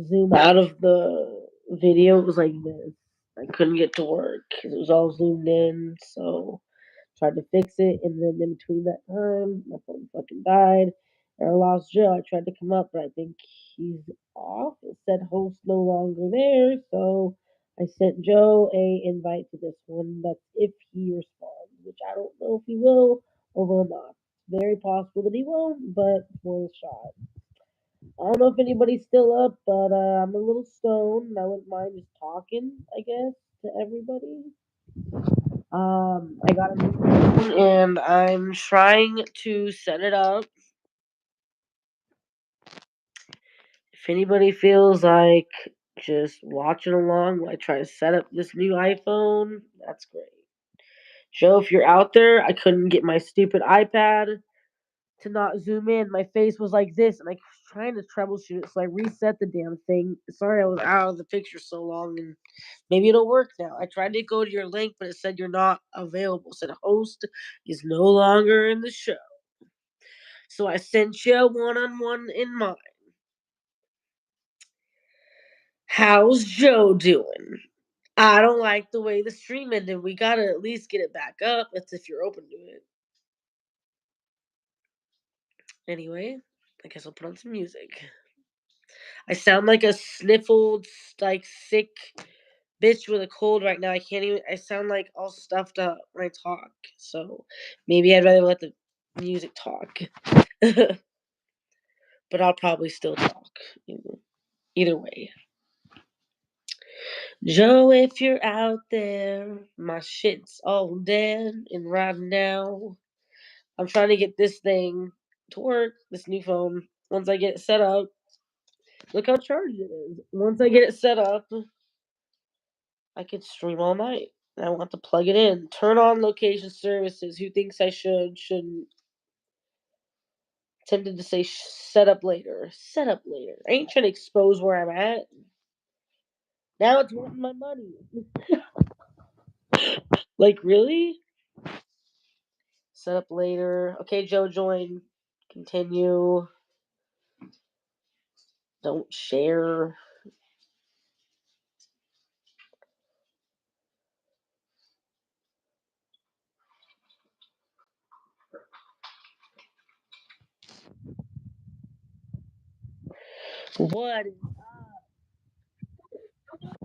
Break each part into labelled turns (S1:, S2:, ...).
S1: zoom out of the video. It was like this. I couldn't get to work because it was all zoomed in. So tried to fix it, and then in between that time, my phone fucking died, and I lost Joe. I tried to come up, but I think he's off. It said host no longer there, so I sent Joe a invite to this one. That's if he responds, which I don't know if he will or will not. It's very possible that he won't, but for a shot. I don't know if anybody's still up, but I'm a little stoned, and I wouldn't mind just talking, I guess, to everybody. I got a new phone and I'm trying to set it up. If anybody feels like just watching along while I try to set up this new iPhone, that's great. Joe, if you're out there, I couldn't get my stupid iPad to not zoom in. My face was like this, and I was trying to troubleshoot it, so I reset the damn thing. Sorry I was out of the picture so long, and maybe it'll work now. I tried to go to your link, but it said you're not available. It said host is no longer in the show. So I sent you one on one in mine. How's Joe doing? I don't like the way the stream ended. We gotta at least get it back up. That's if you're open to it. Anyway, I guess I'll put on some music. I sound like a sniffled, like sick bitch with a cold right now. I can't even. I sound like all stuffed up when I talk. So maybe I'd rather let the music talk. But I'll probably still talk. Either way. Joe, if you're out there, my shit's all dead. And right now, I'm trying to get this thing to work, this new phone. Once I get it set up, look how charged it is. Once I get it set up, I could stream all night. I want to plug it in. Turn on location services. Who thinks I should? Shouldn't. Tempted to say set up later. Set up later. I ain't trying to expose where I'm at. Now it's wanting my money. Like, really? Set up later. Okay, Joe, join. Continue. Don't share. What?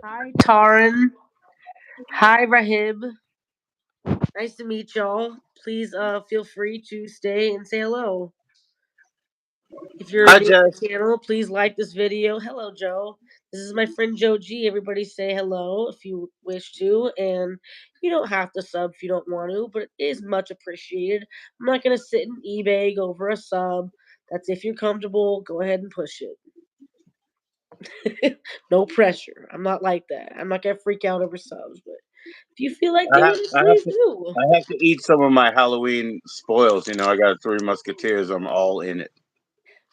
S1: Hi, Taran. Hi, Rahib. Nice to meet y'all. Please feel free to stay and say hello. If you're
S2: Hi,
S1: new to
S2: Jess.
S1: the channel, please like this video. Hello, Joe. This is my friend Joe G. Everybody say hello if you wish to, and you don't have to sub if you don't want to, but it is much appreciated. I'm not gonna sit and eBay go for a sub. That's if you're comfortable. Go ahead and push it. No pressure. I'm not like that. I'm not gonna freak out over subs, but if you feel like
S2: I
S1: doing
S2: have,
S1: it,
S2: I have
S1: please
S2: to,
S1: do.
S2: I have to eat some of my Halloween spoils. You know, I got Three Musketeers. I'm all in it.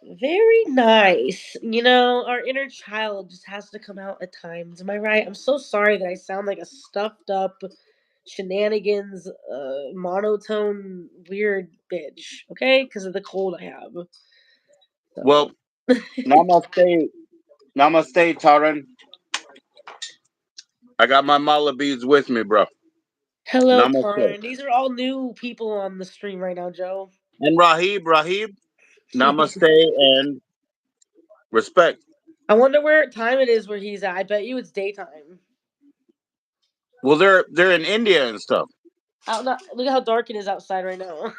S1: Very nice. You know, our inner child just has to come out at times. Am I right? I'm so sorry that I sound like a stuffed up shenanigans, monotone, weird bitch. Okay, because of the cold I have.
S2: Well,
S1: So,
S2: namaste, namaste, Taran. I got my mala beads with me, bro.
S1: hello,
S2: Namaste.
S1: Tarn. These are all new people on the stream right now, Joe.
S2: And Rahib, namaste and respect.
S1: I wonder where time it is where he's at. I bet you it's daytime.
S2: Well, they're in India and stuff.
S1: Look at how dark it is outside right now.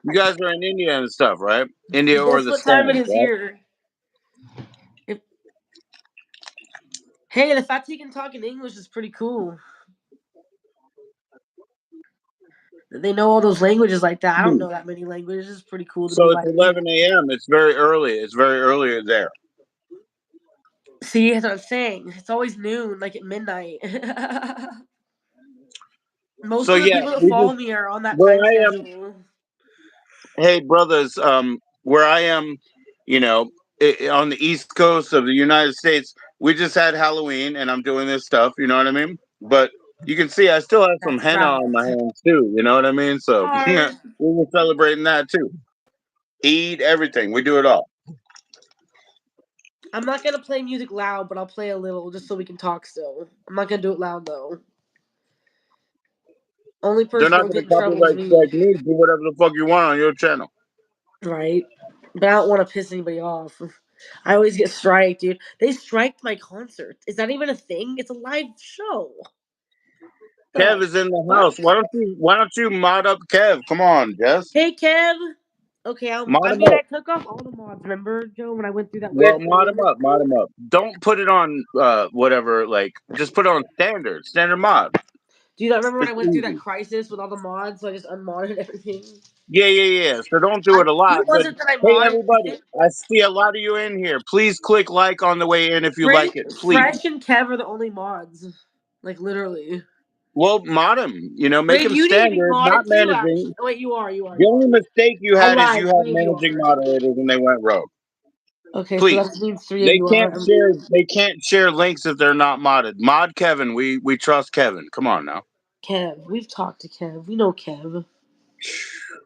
S2: You guys are in India and stuff, right? India or
S1: Guess
S2: the
S1: what time it
S2: stands,
S1: is
S2: right?
S1: here? If, hey, the fact he can talk in English is pretty cool. They know all those languages like that. I don't
S2: Hmm.
S1: know that many languages. It's pretty cool to be
S2: So it's
S1: like me.
S2: 11 a.m. It's very early. It's very early there.
S1: See, that's what I'm saying. It's always noon, like at midnight. Most
S2: So
S1: of the
S2: yeah,
S1: people that
S2: we
S1: follow
S2: just
S1: me are on that
S2: where
S1: time
S2: I am.
S1: schedule.
S2: Hey, brothers, where I am, you know, on the East Coast of the United States, we just had Halloween, and I'm doing this stuff. You know what I mean? But you can see I still have some
S1: That's
S2: henna
S1: right.
S2: on my hands too. You know what I mean? So we
S1: Hard.
S2: were celebrating that too. Eid, everything. We do it all.
S1: I'm not gonna play music loud, but I'll play a little just so we can talk still. I'm not gonna do it loud though. Only
S2: They're
S1: person
S2: not
S1: that'll
S2: going
S1: get
S2: to
S1: in trouble is
S2: copyright
S1: me,
S2: strike me. Do whatever the fuck you want on your channel.
S1: right? But I don't want to piss anybody off. I always get striked, dude. They striked my concert. Is that even a thing? It's a live show.
S2: Kev
S1: The
S2: is in the
S1: fuck?
S2: house. Why don't you mod up Kev? Come on, Jess.
S1: Hey, Kev. Okay,
S2: Mod
S1: I
S2: him
S1: mean,
S2: up.
S1: I took off all the mods. Remember, Joe, when I went through that
S2: Well,
S1: weird
S2: mod him
S1: phase?
S2: up. Mod him up. Don't put it on whatever. Like, just put it on standard mod.
S1: Do you not remember when I
S2: It's
S1: went through that
S2: easy.
S1: crisis with all the mods? So I just unmodded everything.
S2: Yeah. So don't do it a
S1: It
S2: lot. But
S1: wasn't that I
S2: hey,
S1: modded
S2: everybody,
S1: anything.
S2: I see a lot of you in here. Please click like on the way in if you like it. Please.
S1: Fresh and Kev are the only mods. Like, literally.
S2: Well, mod him. Make
S1: Wait,
S2: him
S1: you need to be
S2: standard, not
S1: modded too, actually.
S2: managing.
S1: Oh, wait, you are, you are,
S2: The
S1: you
S2: only
S1: are.
S2: mistake you
S1: I
S2: had is you
S1: lied.
S2: had
S1: Three of you
S2: managing
S1: are.
S2: moderators and they went rogue.
S1: Okay, so
S2: Please.
S1: that means three of
S2: They
S1: you
S2: can't
S1: are.
S2: share. They can't share links if they're not modded. Mod Kevin. We trust Kevin. Come on now.
S1: Kev. We've talked to Kev. We know Kev.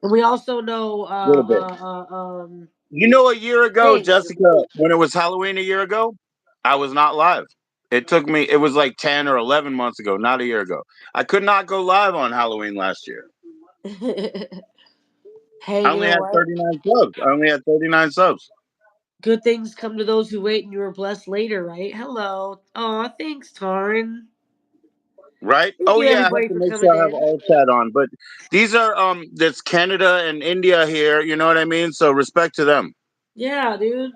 S1: And we also know,
S2: A little bit. A year ago,
S1: Dave.
S2: Jessica, when it was Halloween a year ago, I was not live. It took me. It was like 10 or 11 months ago, not a year ago. I could not go live on Halloween last year.
S1: Hey,
S2: I
S1: you
S2: only
S1: know
S2: had
S1: what?
S2: 39 subs. I only had 39 subs.
S1: Good things come to those who wait, and you are blessed later, right? Hello. Aw, thanks, Tarn.
S2: Right?
S1: Thank
S2: Oh
S1: you,
S2: yeah, I have
S1: everybody,
S2: to
S1: for
S2: make
S1: coming
S2: sure I have
S1: in.
S2: all chat on. But these are that's Canada and India here, you know what I mean? So respect to them.
S1: Yeah, dude.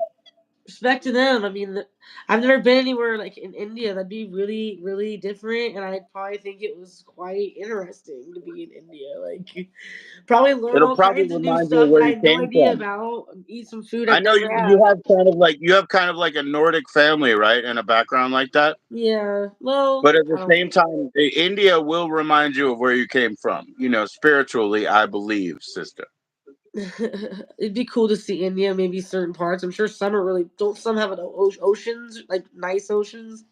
S1: Respect to them. I mean, I've never been anywhere like in India. That'd be really, really different, and I'd probably think it was quite interesting to be in India. Like, probably learn
S2: It'll
S1: all
S2: probably
S1: kinds of new
S2: remind you of
S1: stuff that
S2: where
S1: I
S2: you
S1: had no
S2: came
S1: idea
S2: from.
S1: about. Eat some food
S2: I
S1: I've
S2: know
S1: never
S2: you
S1: had.
S2: have kind of like a Nordic family, right? In a background like that.
S1: Yeah. Well,
S2: But at
S1: I
S2: the
S1: don't
S2: same
S1: know.
S2: time, India will remind you of where you came from. Spiritually, I believe, sister.
S1: It'd be cool to see India, maybe certain parts. I'm sure some are really don't some have an oceans like nice oceans,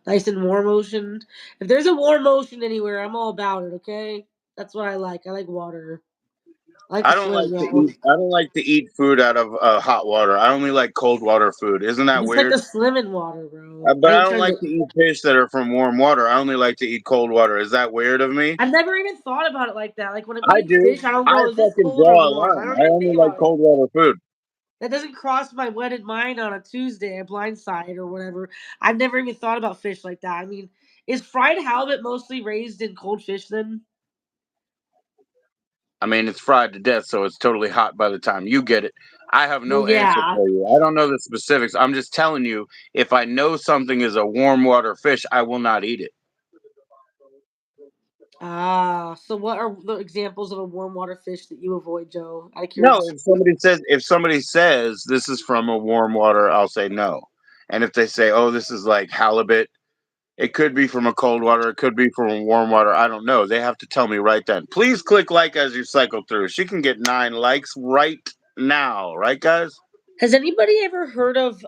S1: nice and warm ocean. If there's a warm ocean anywhere, I'm all about it. Okay, that's what I like. I like water. I like to
S2: I don't like
S1: swim,
S2: to
S1: y'all.
S2: eat. I don't like to eat food out of hot water. I only like cold water food. Isn't
S1: I
S2: that
S1: just like
S2: weird?
S1: to swim in water, bro. I
S2: But I
S1: ain't
S2: don't
S1: trying
S2: like
S1: to.
S2: to eat fish that are from warm water. I only like to eat cold water. Is that weird of me?
S1: I've never even thought about it like that. Like when we
S2: I
S1: eat
S2: do.
S1: fish, I don't
S2: I
S1: go, "Is this
S2: fucking
S1: cold or
S2: draw a
S1: warm?" I
S2: line.
S1: don't
S2: I
S1: even
S2: only
S1: think
S2: like
S1: about it.
S2: cold water food.
S1: That doesn't cross my wedded mind on a Tuesday, a blind side or whatever. I've never even thought about fish like that. I mean, is fried halibut mostly raised in cold fish then?
S2: I mean, it's fried to death, so it's totally hot by the time you get it. I have
S1: Well,
S2: no answer
S1: yeah.
S2: for you. I don't know the specifics. I'm just telling you, if I know something is a warm water fish, I will not eat it.
S1: Ah, so what are the examples of a warm water fish that you avoid, Joe? Out of
S2: No,
S1: curiosity.
S2: if somebody says this is from a warm water, I'll say no. And if they say, "Oh, this is like halibut," it could be from a cold water, it could be from a warm water. I don't know. They have to tell me right then. Please click like as you cycle through. She can get 9 likes right now, right, guys?
S1: Has anybody ever heard of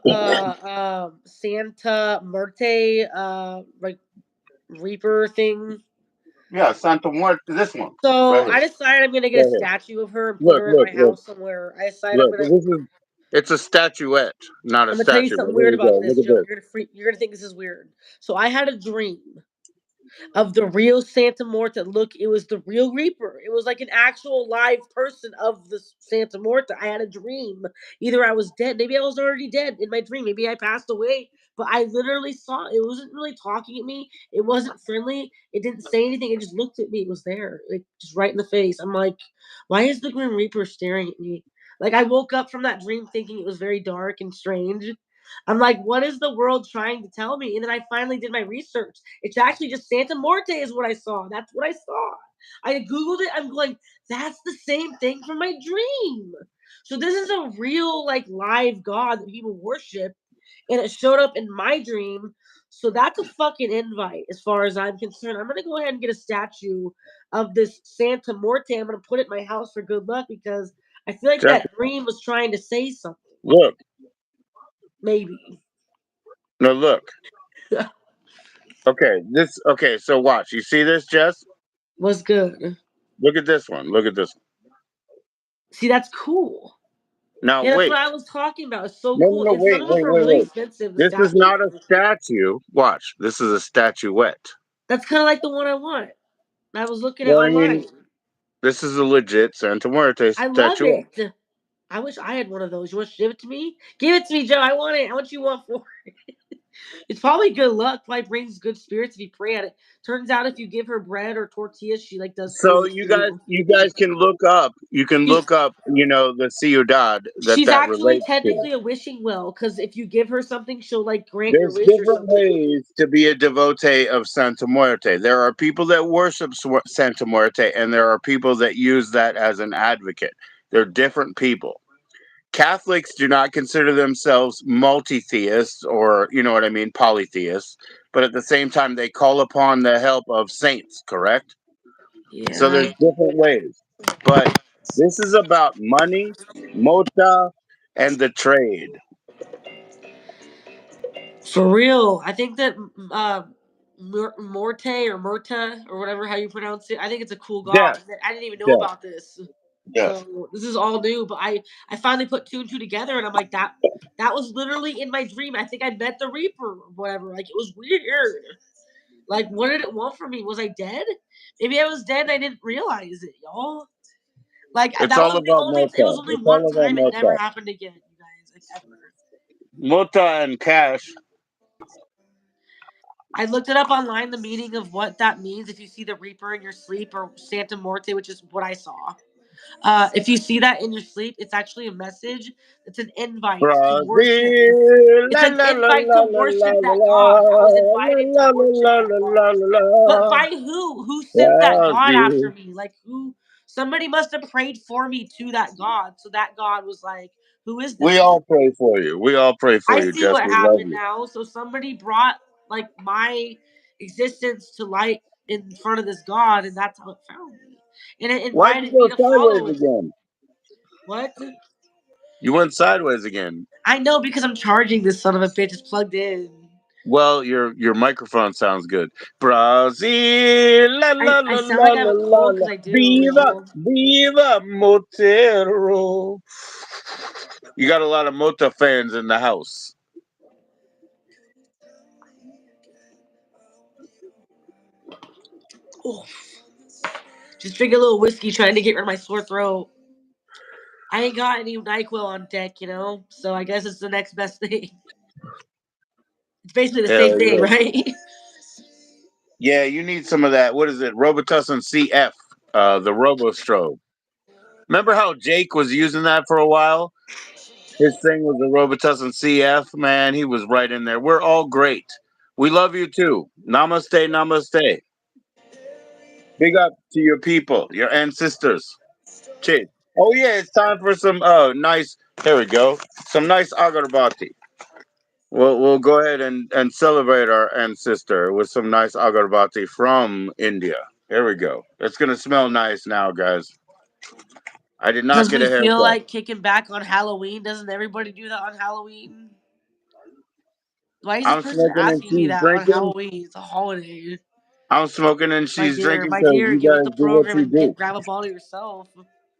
S1: Santa Muerte like Reaper thing?
S2: Yeah, Santa Muerte. This one
S1: So
S2: right
S1: I
S2: here.
S1: decided I'm gonna get a
S2: Right here.
S1: statue of her and put
S2: Look,
S1: her in
S2: look,
S1: my
S2: look,
S1: house somewhere. I decided
S2: look. It's a statuette, not a
S1: I'm gonna tell you
S2: statue. But
S1: something
S2: here
S1: weird
S2: we
S1: about
S2: go.
S1: this,
S2: Look at
S1: Joe.
S2: this.
S1: You're gonna think this is weird. So I had a dream of the real Santa Morta. Look, it was the real Reaper. It was like an actual live person of the Santa Morta. I had a dream. Either I was dead, maybe I was already dead in my dream, maybe I passed away. But I literally saw it. It wasn't really talking at me. It wasn't friendly. It didn't say anything. It just looked at me. It was there, like just right in the face. I'm like, why is the Grim Reaper staring at me? Like I woke up from that dream thinking it was very dark and strange. I'm like, what is the world trying to tell me? And then I finally did my research. It's actually just Santa Morte is what I saw. That's what I saw. I Googled it. I'm going, that's the same thing from my dream. So this is a real, like, live God that people worship. And it showed up in my dream. So that's a fucking invite as far as I'm concerned. I'm going to go ahead and get a statue of this Santa Morte. I'm going to put it in my house for good luck because I feel like
S2: Just
S1: that dream was trying to say something.
S2: look.
S1: Maybe.
S2: No, look. Okay, this. Okay, so watch. You see this, Jess?
S1: Was good.
S2: Look at this one. Look at this one.
S1: See, that's cool.
S2: Now
S1: Yeah, that's what
S2: wait.
S1: I was talking about. It's so
S2: No, no,
S1: cool.
S2: no,
S1: And some
S2: wait,
S1: of them
S2: wait,
S1: are
S2: wait,
S1: really
S2: wait.
S1: expensive. The
S2: This is
S1: statues.
S2: not a statue. Watch. This is a statuette.
S1: That's kind of like the one I want. I was looking at
S2: Well, I
S1: online.
S2: mean, this is a legit Santa Muerte
S1: I love
S2: statuette.
S1: it. I wish I had one of those. You want to give it to me? Give it to me, Joe. I want it. How much you want for it? It's probably good luck. Probably brings good spirits if you pray at it. Turns out if you give her bread or tortillas, she like does
S2: So
S1: cool
S2: you
S1: for
S2: guys,
S1: you.
S2: you guys can look up. You can
S1: She's
S2: look up. The ciudad that
S1: she's
S2: that
S1: actually
S2: relates to.
S1: technically a wishing well because if you give her something, she'll like grant your
S2: There's
S1: wish or
S2: different
S1: something.
S2: ways to be a devotee of Santa Muerte. There are people that worship Santa Muerte, and there are people that use that as an advocate. They're different people. Catholics do not consider themselves multi theists or, you know what I mean, polytheists, but at the same time, they call upon the help of saints, correct? So there's
S1: Yeah,
S2: different ways. But this is about money, mota, and the trade.
S1: for real. I think that Morte or Murta or whatever how you pronounce it. I think it's a cool god.
S2: Death,
S1: I didn't even know
S2: death,
S1: about this.
S2: death.
S1: So this is all new, but I finally put two and two together, and I'm like that was literally in my dream. I think I met the Reaper or whatever. Like it was weird. Like what did it want from me? Was I dead? Maybe I was dead and I didn't realize it, y'all. Like
S2: It's
S1: that
S2: all
S1: was the
S2: about
S1: only. It was
S2: mota.
S1: only
S2: It's all
S1: one
S2: about
S1: time. It never
S2: mota.
S1: happened again, you guys. Like ever.
S2: Mota and cash.
S1: I looked it up online. The meaning of what that means. If you see the Reaper in your sleep or Santa Morte, which is what I saw. If you see that in your sleep, it's actually a message. It's an invite to worship.
S2: Brazil,
S1: It's
S2: la
S1: an
S2: la la
S1: invite
S2: la
S1: to
S2: la la
S1: worship
S2: la
S1: that God. I was
S2: la
S1: invited to
S2: la
S1: worship
S2: la
S1: that
S2: la
S1: God.
S2: la la
S1: But
S2: la.
S1: by who? Who sent that God after
S2: Brazil.
S1: me? Like who? Somebody must have prayed for me to that God. So that God was like, "Who is
S2: We
S1: this?"
S2: all pray for you. We all pray for
S1: I
S2: you,
S1: see
S2: Jess.
S1: what
S2: We love
S1: happened
S2: you.
S1: now. So somebody brought like my existence to light in front of this God, and that's how it found me. And it
S2: Why'd you
S1: invited me
S2: go
S1: to
S2: sideways
S1: follow it.
S2: again?
S1: What?
S2: You went sideways again.
S1: I know because I'm charging this son of a bitch. It's plugged in.
S2: Well, your microphone sounds good. Brazil, la la
S1: I
S2: la
S1: sound
S2: la
S1: like I have
S2: la
S1: a
S2: la
S1: cold
S2: la.
S1: because I do,
S2: Viva,
S1: y'all.
S2: viva Motero. You got a lot of Mota fans in the house.
S1: Oh, just drink a little whiskey trying to get rid of my sore throat. I ain't got any NyQuil on deck, so I guess it's the next best thing. It's basically the
S2: Hell
S1: same thing,
S2: yeah.
S1: right?
S2: Yeah, you need some of that. What is it? Robitussin CF, the RoboStrobe. Remember how Jake was using that for a while? His thing was the Robitussin CF. Man, he was right in there. We're all great. We love you too. Namaste, namaste. Big up to your people, your ancestors. Cheers. Oh yeah, it's time for some nice. Here we go. Some nice agarbati. We'll go ahead and celebrate our ancestor with some nice agarbati from India. Here we go. It's gonna smell nice now, guys. I did not
S1: Because
S2: get
S1: we
S2: a
S1: feel
S2: haircut.
S1: like kicking back on Halloween. Doesn't everybody do that on Halloween? Why is this
S2: I'm
S1: person
S2: smoking and
S1: asking me
S2: she's
S1: that on
S2: drinking.
S1: Halloween? It's a holiday.
S2: I'm smoking and
S1: My
S2: she's
S1: dear,
S2: drinking
S1: my
S2: because
S1: dear,
S2: you
S1: get with the
S2: guys do what
S1: program
S2: you
S1: and
S2: do.
S1: grab a bottle yourself.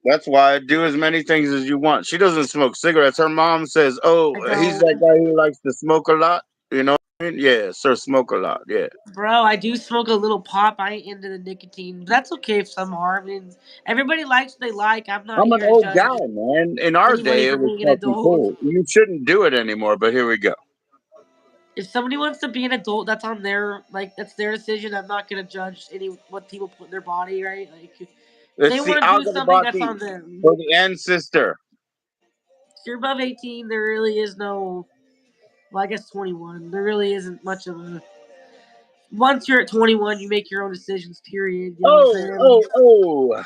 S2: That's why I do as many things as you want. She doesn't smoke cigarettes. Her mom says, "Oh,
S1: I
S2: he's that
S1: don't.
S2: guy who likes to smoke a lot." You know what I mean? Yeah, sir, smoke a lot. Yeah.
S1: Bro, I do smoke a little pop. I ain't into the nicotine. But that's okay if some are. I mean, everybody likes what they like. I'm not
S2: I'm an
S1: here to
S2: old
S1: judge
S2: guy, man. In our
S1: anybody
S2: day, it
S1: for
S2: was
S1: being an
S2: fucking
S1: adult.
S2: cool. You shouldn't do it anymore, but here we go.
S1: If somebody wants to be an adult, that's on their that's their decision. I'm not gonna judge any what people put in their body, right? Like if they
S2: It's the
S1: want to do something, that's
S2: Agarbati
S1: on them.
S2: for the ancestor.
S1: If you're above 18, there really is no. Well, I guess 21. There really isn't much of a. Once you're at 21, you make your own decisions. Period. You know what I'm
S2: Oh,
S1: saying?
S2: oh, oh.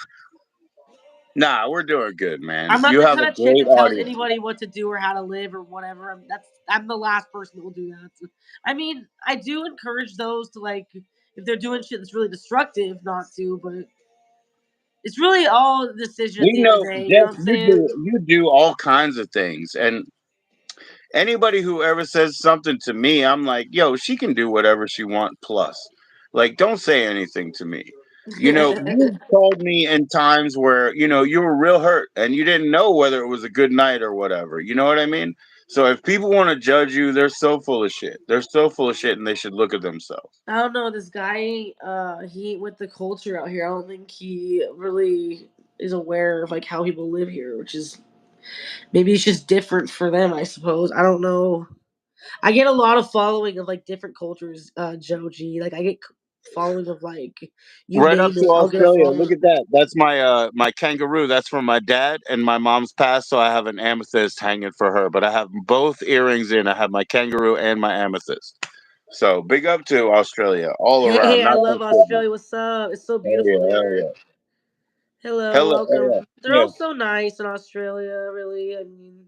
S2: Nah, we're doing good, man.
S1: I'm not
S2: You
S1: the
S2: have
S1: kind
S2: a
S1: of chick
S2: great
S1: that tells
S2: audience.
S1: anybody what to do or how to live or whatever. I'm the last person that will do that. So, I mean, I do encourage those to like if they're doing shit that's really destructive, not to. But it's really all a decision at
S2: We
S1: the end of
S2: know,
S1: the day. You know
S2: Jeff,
S1: what I'm
S2: you do
S1: saying?
S2: you do all kinds of things, and anybody who ever says something to me, I'm like, yo, she can do whatever she want. Plus, like, don't say anything to me. You called me in times where, you were real hurt and you didn't know whether it was a good night or whatever. You know what I mean? So if people want to judge you, they're so full of shit. They're so full of shit and they should look at themselves.
S1: I don't know. This guy, he ain't with the culture out here. I don't think he really is aware of like how people live here, which is maybe it's just different for them. I suppose. I don't know. I get a lot of following of like different cultures, Joji. Like I get following of like you
S2: Right up
S1: name
S2: to
S1: it. I'll get a
S2: Australia. Look
S1: following.
S2: at that. That's my kangaroo. That's from my dad, and my mom's passed, so I have an amethyst hanging for her. But I have both earrings in. I have my kangaroo and my amethyst. So big up to Australia all around,
S1: Hey, I
S2: not
S1: love
S2: just Sydney.
S1: Australia. What's up? It's so
S2: Hell
S1: beautiful
S2: yeah, hell
S1: there.
S2: yeah.
S1: Hello,
S2: Hello, yeah,
S1: welcome. They're
S2: yeah.
S1: all so nice in Australia. Really, I mean,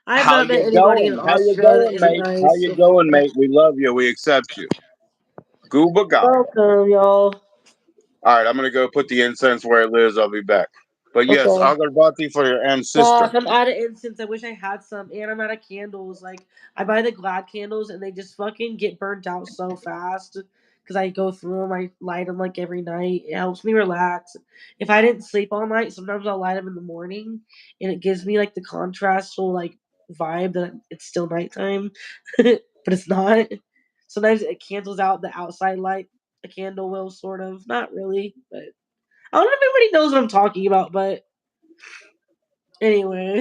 S1: I've
S2: How
S1: not met
S2: you
S1: anybody in
S2: going? How you
S1: Australia that
S2: going,
S1: isn't
S2: mate? How
S1: nice
S2: you
S1: so
S2: going,
S1: far.
S2: mate? We love you. We accept you. Gooba gaga.
S1: Welcome, y'all.
S2: All right, I'm gonna go put the incense where it lives. I'll be back. But yes,
S1: Okay.
S2: agarbati for your
S1: Fuck,
S2: ancestor.
S1: I'm out of incense. I wish I had some. And I'm out of candles. Like, I buy the Glad candles and they just fucking get burnt out so fast. Because I go through them. I light them like every night. It helps me relax. If I didn't sleep all night, sometimes I'll light them in the morning. And it gives me like the contrastal like vibe that it's still nighttime. But it's not. Sometimes it cancels out the outside light. A candle will, sort of. Not really. But I don't know if everybody knows what I'm talking about. But anyway.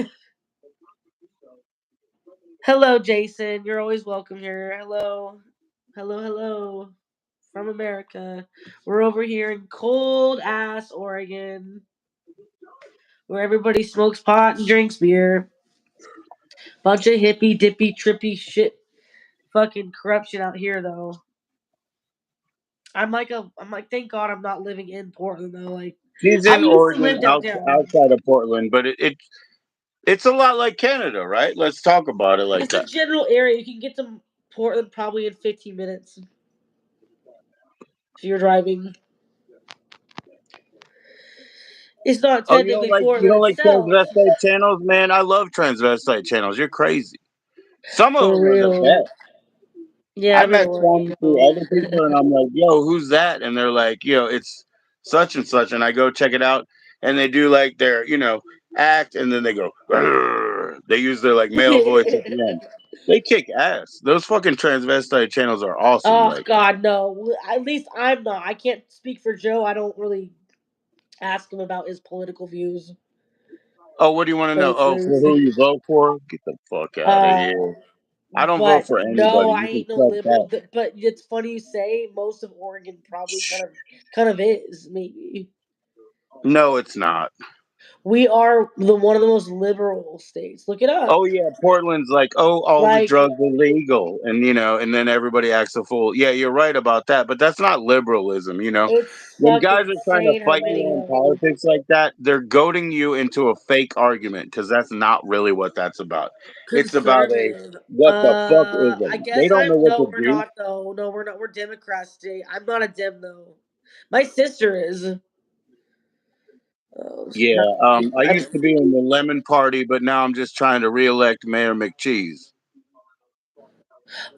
S1: Hello, Jason. You're always welcome here. Hello. Hello, hello. From America. We're over here in cold ass Oregon, where everybody smokes pot and drinks beer. Bunch of hippy dippy trippy shit fucking corruption out here though. I'm like thank God I'm not living in Portland though. Like
S2: She's
S1: I
S2: in
S1: used to
S2: Oregon,
S1: live downtown.
S2: outside of Portland, but it's a lot like Canada, right? Let's talk about it like
S1: It's a
S2: that.
S1: general area. You can get to Portland probably in 15 minutes if you're driving. It's not
S2: Oh,
S1: technically
S2: you
S1: Portland
S2: don't like
S1: itself.
S2: transvestite channels, man? I love transvestite channels. You're crazy. Some of
S1: For
S2: them are the
S1: real.
S2: best.
S1: Yeah,
S2: I
S1: I'm in
S2: met
S1: Oregon,
S2: some through
S1: yo.
S2: other people, and I'm like, "Yo, who's that?" And they're like, it's such and such," and I go check it out, and they do like their, act, and then they go, "Grrr." They use their like male voice at the end. They kick ass. Those fucking transvestite channels are awesome.
S1: Oh
S2: Like,
S1: God, no. At least I'm not. I can't speak for Joe. I don't really ask him about his political views.
S2: oh, what do you want to
S1: Tell
S2: know?
S1: you the
S2: Oh, for
S1: truth.
S2: who you vote for? Get the fuck out of
S1: Uh,
S2: here. I don't vote
S1: but
S2: for
S1: no,
S2: anybody.
S1: I
S2: You can
S1: ain't no
S2: fuck
S1: liberal.
S2: that.
S1: But it's funny you say most of Oregon probably kind of is maybe.
S2: No, it's not.
S1: We are the one of the most liberal states. Look it up.
S2: Oh yeah, Portland's like, oh, all the
S1: Like
S2: drugs are legal, and and then everybody acts a fool. Yeah, you're right about that, but that's not liberalism.
S1: it's
S2: When
S1: fucking
S2: guys are trying to
S1: insane how
S2: fight you
S1: many
S2: on politics like that, they're goading you into a fake argument because that's not really what that's about. It's about a
S1: conservative.
S2: what the fuck
S1: I
S2: ism. They
S1: guess
S2: don't know
S1: I'm
S2: what to
S1: no, we're
S2: do.
S1: not though. No, we're not. We're Democrats today. I'm not a Dem though. My sister is.
S2: Yeah, I
S1: I'm,
S2: used to be in the Lemon Party, but now I'm just trying to reelect Mayor McCheese.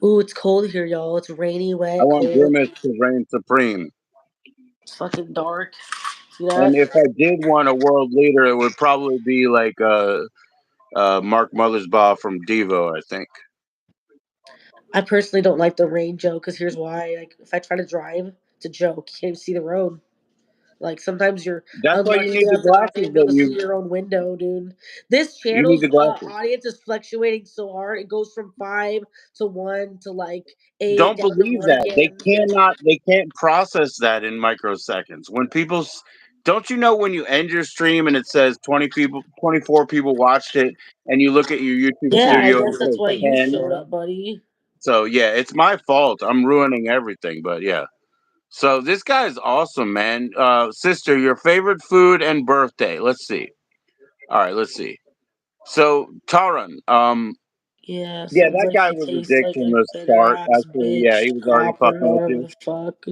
S1: ooh, it's cold here, y'all. It's rainy,
S2: I
S1: wet,
S2: want
S1: cold.
S2: Grimace to reign supreme.
S1: It's fucking dark. See that?
S2: And if I did want a world leader, it would probably be like Mark Mothersbaugh from Devo, I think.
S1: I personally don't like the rain, Joe. Because here's why. Like, if I try to drive, it's a joke. You can't even see the road. Like sometimes you're
S2: That's why you
S1: unlucky
S2: need the
S1: enough to not
S2: glasses
S1: even be
S2: that
S1: able to see
S2: you
S1: your own window, dude. This
S2: you need
S1: channel's
S2: the glasses.
S1: audience is fluctuating so hard. It goes from 5 to 1 to like 8
S2: Don't
S1: down to
S2: believe
S1: one
S2: that.
S1: again.
S2: They can't process that in microseconds. Don't you know when you end your stream and it says 20 people, 24 people watched it, and you look at your YouTube
S1: Yeah, I
S2: studio and
S1: guess
S2: it
S1: that's
S2: says
S1: why you
S2: 10?
S1: showed up, buddy.
S2: So yeah, it's my fault. I'm ruining everything, but yeah. So this guy's awesome, man. Sister, your favorite food and birthday. Let's see. All right, let's see. So Taran,
S1: Yeah,
S2: yeah,
S1: sounds
S2: that
S1: like
S2: guy
S1: she
S2: was a
S1: tastes
S2: dick
S1: like
S2: from
S1: a
S2: the
S1: bitter
S2: start.
S1: ass
S2: Actually, yeah,
S1: bitch,
S2: he was already
S1: copper,
S2: fucking with
S1: whatever
S2: you.
S1: the fuck.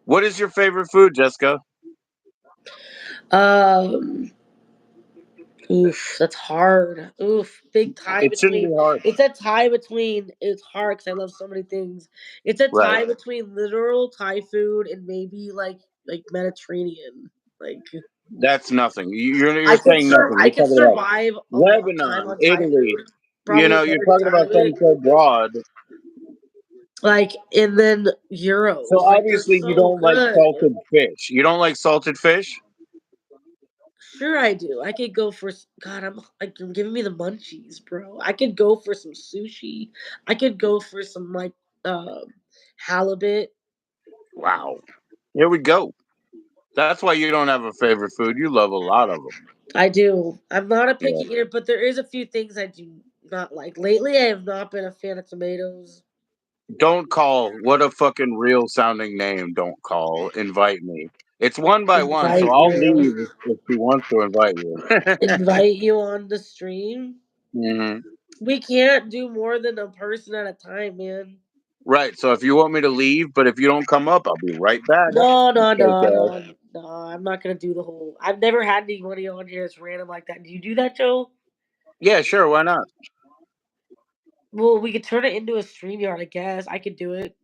S2: What is your favorite food, Jessica?
S1: Um, oof, that's hard. Oof, big tie
S2: It shouldn't be
S1: between.
S2: hard.
S1: It's a tie between. It's hard because I love so many things. It's a
S2: Right.
S1: tie between literal Thai food and maybe like like Mediterranean. Like
S2: That's nothing. You're saying nothing.
S1: I
S2: You're
S1: could
S2: talking about
S1: survive a long time
S2: Lebanon,
S1: on Thai
S2: Italy.
S1: food. Probably a
S2: You're
S1: better
S2: talking
S1: time
S2: about
S1: of it.
S2: something so broad.
S1: Like and then
S2: So
S1: euros. Like they're
S2: obviously you
S1: so
S2: don't like
S1: good.
S2: salted fish. You don't like salted fish?
S1: Sure, I do. I could go for God. I'm like you're giving me the munchies, bro. I could go for some sushi. I could go for some like halibut.
S2: Wow. Here we go. That's why you don't have a favorite food. You love a lot of them.
S1: I do. I'm not a
S2: Yeah.
S1: picky eater, but there is a few things I do not like. Lately, I have not been a fan of tomatoes.
S2: Don't call. What a fucking real sounding name. Don't call. Invite me. It's one by one, so
S1: Invite
S2: I'll
S1: you.
S2: leave if she wants to invite you.
S1: Invite you on the stream.
S2: hmm
S1: We can't do more than a person at a time, man.
S2: Right. So if you want me to leave, but if you don't come up, I'll be right back.
S1: No, no,
S2: Fake
S1: no,
S2: ass.
S1: no, no. I'm not gonna do the whole. I've never had anybody on here that's random like that. Do you do that, Joe?
S2: Yeah, sure. Why not?
S1: Well, we could turn it into a stream yard, I guess. I could do it.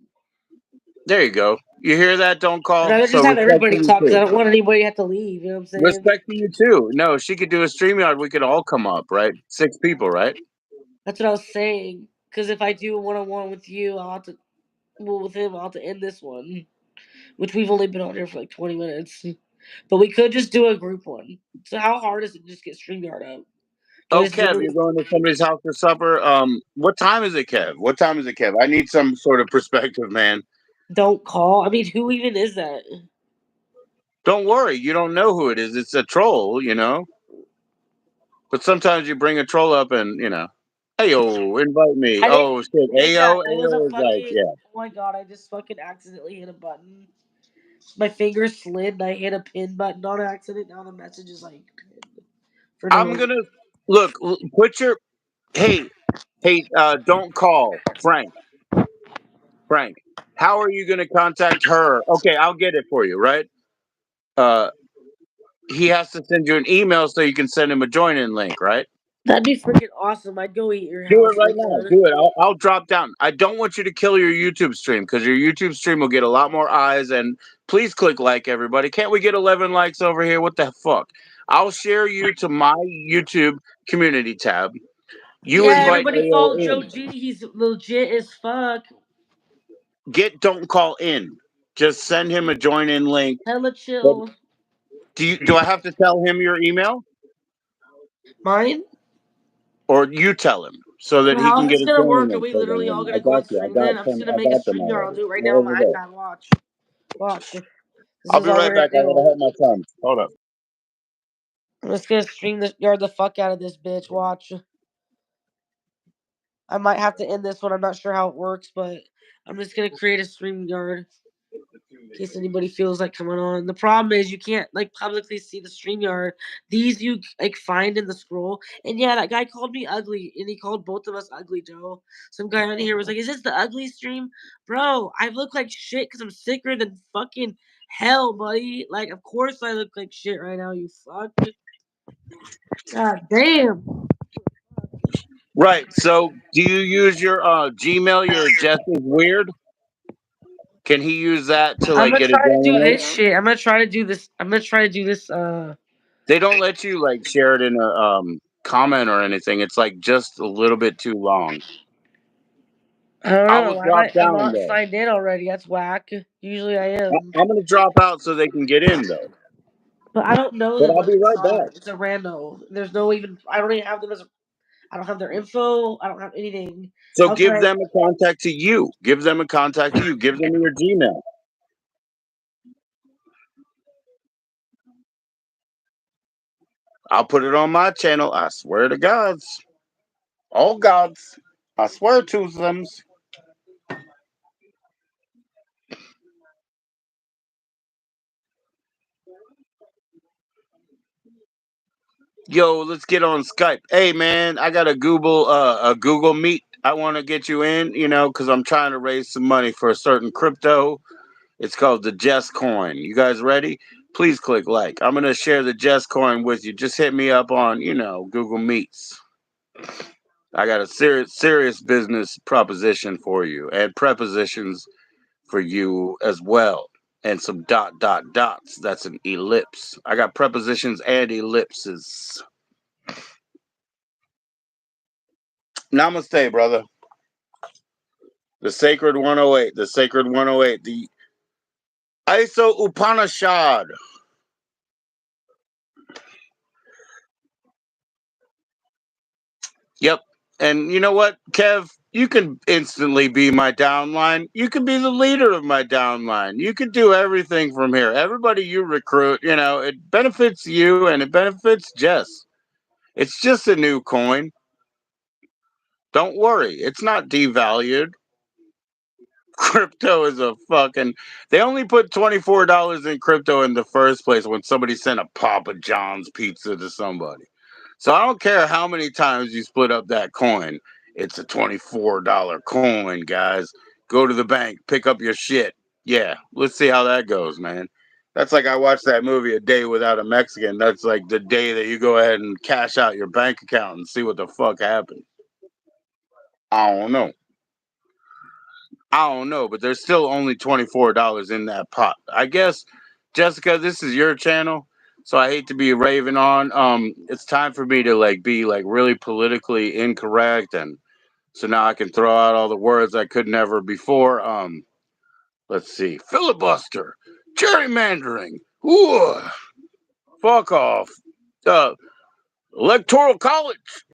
S2: There you go. You hear that? Don't
S1: And I
S2: call.
S1: would
S2: So
S1: just have
S2: respect to
S1: everybody
S2: you
S1: talk because I
S2: too.
S1: don't want anybody to have to leave. You know what I'm saying?
S2: Respect to you too. No, she could do a StreamYard. We could all come up, right? 6 people, right?
S1: That's what I was saying. Because if I do a one on one with you, I'll have to. Well, with him, I'll have to end this one, which we've only been on here for like 20 minutes. But we could just do a group one. So how hard is it to just get StreamYard up? Can we
S2: Oh,
S1: just do
S2: Kev, you're
S1: it?
S2: going to somebody's house for supper. What time is it, Kev? What time is it, Kev? I need some sort of perspective, man.
S1: Don't call. I mean, who even is that?
S2: Don't worry, you don't know who it is. It's a troll. But sometimes you bring a troll up and hey yo, invite me.
S1: I didn't
S2: Oh shit,
S1: hit that.
S2: Ayo,
S1: That was a
S2: Ayo is like,
S1: fucking.
S2: yeah.
S1: Oh my god! I just fucking accidentally hit a button. My finger slid and I hit a pin button on accident. Now the message is like pinned for no
S2: I'm
S1: reason.
S2: gonna look. Put your hey, hey. Don't call Frank. Frank, how are you gonna contact her? Okay, I'll get it for you. Right. Uh, he has to send you an email so you can send him a join in link. Right.
S1: That'd be freaking awesome. I'd go eat your
S2: Do it
S1: house
S2: right
S1: real
S2: now.
S1: good.
S2: Do it. I'll drop down. I don't want you to kill your YouTube stream because your YouTube stream will get a lot more eyes. And please click like, everybody. Can't we get 11 likes over here? What the fuck? I'll share you to my YouTube community tab. You
S1: Yeah,
S2: invite
S1: everybody
S2: AO
S1: follow Joe
S2: in.
S1: G. He's legit as fuck.
S2: Get don't call in. Just send him a join in link.
S1: Hella
S2: But
S1: chill.
S2: do I have to tell him your email
S1: Mine?
S2: or you tell him so that
S1: Well,
S2: he
S1: how's
S2: can get
S1: this
S2: a
S1: gonna
S2: join in
S1: work? Are
S2: link
S1: we
S2: for them?
S1: literally all
S2: I
S1: gonna go on
S2: got you.
S1: stream then? I'm just gonna
S2: I
S1: make a
S2: got them
S1: stream yard. I'll
S2: already.
S1: do it right now
S2: There
S1: on
S2: we
S1: my
S2: go.
S1: iPad. Watch. Watch. This
S2: I'll
S1: is
S2: be
S1: all
S2: right
S1: we're gonna
S2: back. I gotta
S1: do.
S2: help my son. Hold up.
S1: I'm just gonna stream this yard the fuck out of this bitch. Watch. I might have to end this one. I'm not sure how it works, but I'm just gonna create a stream yard in case anybody feels like coming on. The problem is you can't like publicly see the stream yard. These you like find in the scroll. And yeah, that guy called me ugly, and he called both of us ugly, Joe. Some guy on here was like, "Is this the ugly stream, bro? I look like shit because I'm sicker than fucking hell, buddy. Like, of course I look like shit right now. You fuck. God damn."
S2: Right. So, do you use your Gmail? Your Jess is weird. Can he use that to
S1: I'm
S2: like
S1: gonna
S2: get a
S1: try to do
S2: join link?
S1: this shit. I'm gonna try to do this. I'm gonna try to do this.
S2: They don't let you like share it in a comment or anything. It's like just a little bit too long.
S1: I don't
S2: I
S1: know.
S2: will
S1: Why am
S2: drop
S1: I'm
S2: down
S1: not
S2: though.
S1: signed in already. That's whack. Usually I am.
S2: I'm gonna drop out so they can get in though.
S1: But I don't know
S2: But
S1: them
S2: I'll
S1: like
S2: be
S1: it's
S2: right back.
S1: hard. It's a rando. There's no even. I don't even have them as. I don't have their info. I don't have anything.
S2: So
S1: How can
S2: give
S1: I?
S2: them a contact to you. Give them a contact to you. Give them your Gmail. I'll put it on my channel. I swear to gods, all gods. I swear to them. Yo, let's get on Skype. Hey man, I got a Google Meet. I want to get you in, because I'm trying to raise some money for a certain crypto. It's called the Jess Coin. You guys ready? Please click like. I'm gonna share the Jess Coin with you. Just hit me up on, Google Meets. I got a serious business proposition for you and prepositions for you as well. and some dots. That's an ellipse. I got prepositions and ellipses. Namaste, brother. The sacred 108. The sacred 108. The ISO Upanishad. Yep. And you know what, Kev? You can instantly be my downline. You can be the leader of my downline. You can do everything from here. Everybody you recruit, it benefits you and it benefits Jess. It's just a new coin. Don't worry. It's not devalued. Crypto is a fucking. They only put $24 in crypto in the first place when somebody sent a Papa John's pizza to somebody. So I don't care how many times you split up that coin. It's a $24 coin, guys. Go to the bank, pick up your shit. Yeah, let's see how that goes, man. That's like I watched that movie A Day Without a Mexican. That's like the day that you go ahead and cash out your bank account and see what the fuck happened. I don't know. I don't know, but there's still only $24 in that pot. I guess, Jessica, this is your channel, so I hate to be raving on. It's time for me to be really politically incorrect, and so now I can throw out all the words I could never before. Let's see, filibuster, gerrymandering, ooh, fuck off, uh, electoral college,